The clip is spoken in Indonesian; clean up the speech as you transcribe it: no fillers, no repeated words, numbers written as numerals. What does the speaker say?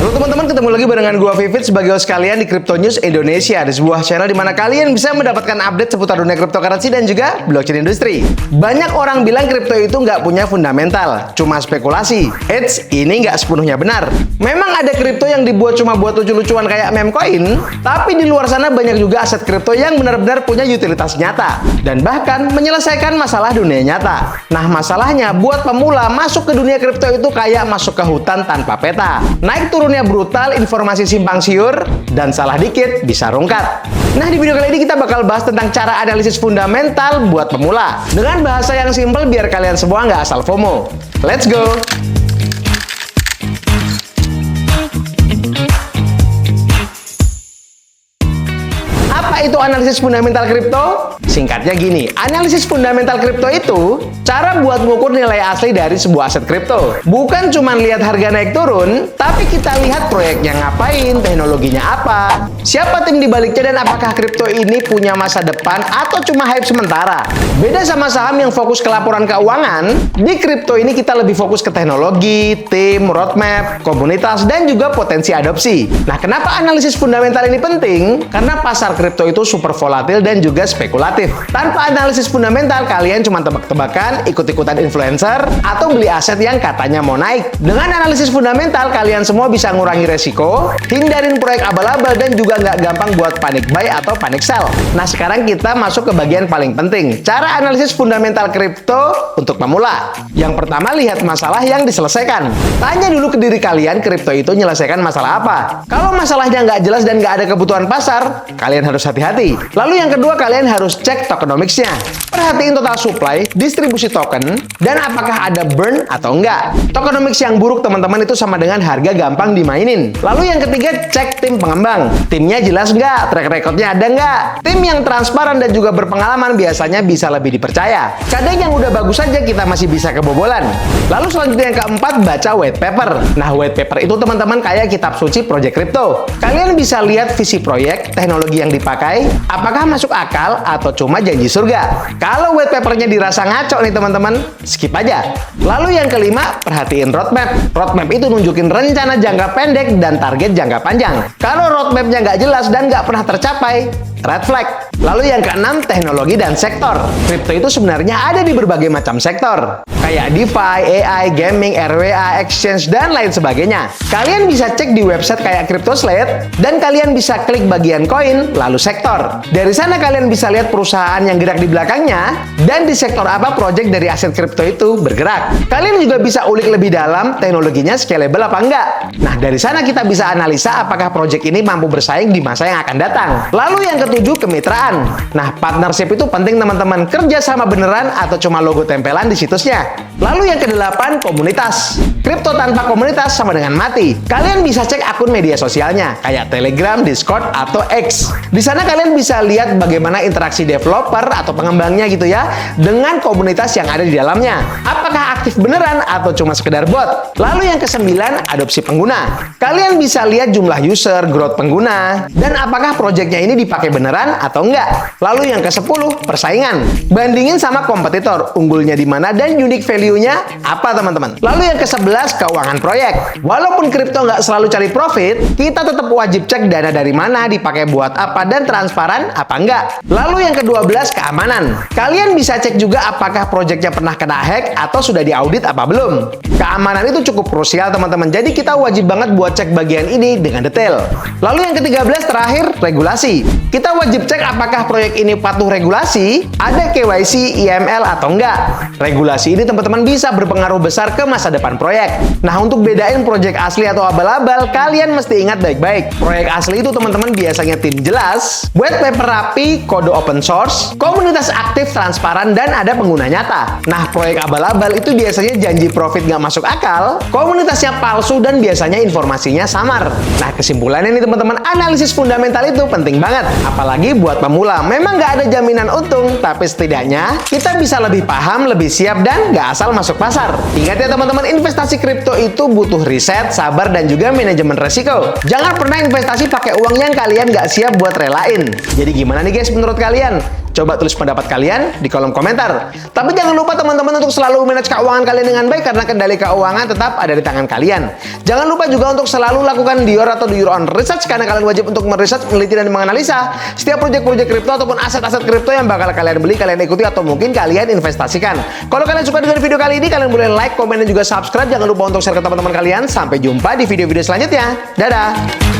Halo teman-teman, ketemu lagi barengan gua Vivit sebagai host kalian di Crypto News Indonesia, di sebuah channel di mana kalian bisa mendapatkan update seputar dunia cryptocurrency dan juga blockchain industri. Banyak orang bilang kripto itu nggak punya fundamental, cuma spekulasi. Eits, ini nggak sepenuhnya benar. Memang ada kripto yang dibuat cuma buat lucu-lucuan kayak meme coin, tapi di luar sana banyak juga aset kripto yang benar-benar punya utilitas nyata dan bahkan menyelesaikan masalah dunia nyata. Nah, masalahnya buat pemula masuk ke dunia kripto itu kayak masuk ke hutan tanpa peta. Naik turunnya brutal, informasi simpang siur, dan salah dikit bisa rungkat. Nah, di video kali ini kita bakal bahas tentang cara analisis fundamental buat pemula dengan bahasa yang simple biar kalian semua nggak asal FOMO. Let's go! Apa itu analisis fundamental kripto? Singkatnya gini, analisis fundamental kripto itu cara buat mengukur nilai asli dari sebuah aset kripto. Bukan cuma lihat harga naik turun, tapi kita lihat proyeknya ngapain, teknologinya apa, siapa tim di baliknya, dan apakah kripto ini punya masa depan atau cuma hype sementara. Beda sama saham yang fokus ke laporan keuangan, di kripto ini kita lebih fokus ke teknologi, tim, roadmap, komunitas, dan juga potensi adopsi. Nah, kenapa analisis fundamental ini penting? Karena pasar kripto itu super volatil dan juga spekulatif. Tanpa analisis fundamental, kalian cuma tebak-tebakan, ikut-ikutan influencer, atau beli aset yang katanya mau naik. Dengan analisis fundamental, kalian semua bisa ngurangi resiko, hindarin proyek abal-abal, dan juga nggak gampang buat panic buy atau panic sell. Nah, sekarang kita masuk ke bagian paling penting, cara analisis fundamental kripto untuk pemula. Yang pertama, lihat masalah yang diselesaikan. Tanya dulu ke diri kalian, kripto itu menyelesaikan masalah apa? Kalau masalahnya nggak jelas dan nggak ada kebutuhan pasar, kalian harus hati-hati. Lalu yang kedua, kalian harus cek tokenomics-nya. Perhatiin total supply, distribusi token, dan apakah ada burn atau enggak. Tokenomics yang buruk, teman-teman, itu sama dengan harga gampang dimainin. Lalu yang ketiga, cek tim pengembang. Timnya jelas nggak? Track record-nya ada nggak? Tim yang transparan dan juga berpengalaman biasanya bisa lebih dipercaya. Kadang yang udah bagus saja kita masih bisa kebobolan. Lalu selanjutnya yang keempat, baca white paper. Nah, white paper itu, teman-teman, kayak kitab suci project crypto. Kalian bisa lihat visi proyek, teknologi yang dipakai, apakah masuk akal atau cuma janji surga. Kalau white papernya dirasa ngaco nih, teman-teman, skip aja. Lalu yang kelima, perhatiin roadmap. Roadmap itu nunjukin rencana jangka pendek dan target jangka panjang. Kalau roadmapnya nggak jelas dan nggak pernah tercapai, red flag. Lalu yang keenam, teknologi dan sektor. Kripto itu sebenarnya ada di berbagai macam sektor, kayak DeFi, AI, gaming, RWA, exchange, dan lain sebagainya. Kalian bisa cek di website kayak CryptoSlate, dan kalian bisa klik bagian koin, lalu sektor. Dari sana kalian bisa lihat perusahaan yang gerak di belakangnya, dan di sektor apa project dari aset kripto itu bergerak. Kalian juga bisa ulik lebih dalam, teknologinya scalable apa enggak. Nah, dari sana kita bisa analisa apakah project ini mampu bersaing di masa yang akan datang. Lalu yang ketujuh, kemitraan. Nah, partnership itu penting, teman-teman. Kerja sama beneran atau cuma logo tempelan di situsnya. Lalu yang kedelapan, komunitas. Kripto tanpa komunitas sama dengan mati. Kalian bisa cek akun media sosialnya, kayak Telegram, Discord, atau X. Di sana kalian bisa lihat bagaimana interaksi developer atau pengembangnya gitu ya, dengan komunitas yang ada di dalamnya. Apakah aktif beneran atau cuma sekedar bot? Lalu yang kesembilan, adopsi pengguna. Kalian bisa lihat jumlah user, growth pengguna, dan apakah projectnya ini dipakai beneran atau enggak. Lalu yang ke-10, persaingan. Bandingin sama kompetitor, unggulnya di mana dan unique value-nya apa, teman-teman. Lalu yang ke-11, keuangan proyek. Walaupun kripto nggak selalu cari profit, kita tetap wajib cek dana dari mana, dipakai buat apa, dan transparan apa enggak. Lalu yang ke-12, keamanan. Kalian bisa cek juga apakah proyeknya pernah kena hack atau sudah diaudit apa belum. Keamanan itu cukup krusial, teman-teman. Jadi kita wajib banget buat cek bagian ini dengan detail. Lalu yang ke-13 terakhir, regulasi. Kita wajib cek apakah proyek ini patuh regulasi, ada KYC, IML atau enggak. Regulasi ini, teman-teman, bisa berpengaruh besar ke masa depan proyek. Nah, untuk bedain proyek asli atau abal-abal, kalian mesti ingat baik-baik. Proyek asli itu, teman-teman, biasanya tim jelas, white paper rapi, kode open source, komunitas aktif, transparan, dan ada pengguna nyata. Nah, proyek abal-abal itu biasanya janji profit nggak masuk akal, komunitasnya palsu, dan biasanya informasinya samar. Nah, kesimpulannya nih, teman-teman, analisis fundamental itu penting banget. Apalagi buat pemula. Memang nggak ada jaminan untung, tapi setidaknya kita bisa lebih paham, lebih siap, dan nggak asal masuk pasar. Ingat ya, teman-teman, investasi kripto itu butuh riset, sabar, dan juga manajemen resiko. Jangan pernah investasi pakai uang yang kalian nggak siap buat relain. Jadi gimana nih guys menurut kalian? Coba tulis pendapat kalian di kolom komentar. Tapi jangan lupa teman-teman untuk selalu manage keuangan kalian dengan baik karena kendali keuangan tetap ada di tangan kalian. Jangan lupa juga untuk selalu lakukan your atau do your own research karena kalian wajib untuk meresearch, meneliti dan menganalisa setiap proyek-proyek kripto ataupun aset-aset kripto yang bakal kalian beli, kalian ikuti atau mungkin kalian investasikan. Kalau kalian suka dengan video kali ini, kalian boleh like, komen dan juga subscribe. Jangan lupa untuk share ke teman-teman kalian. Sampai jumpa di video-video selanjutnya. Dadah.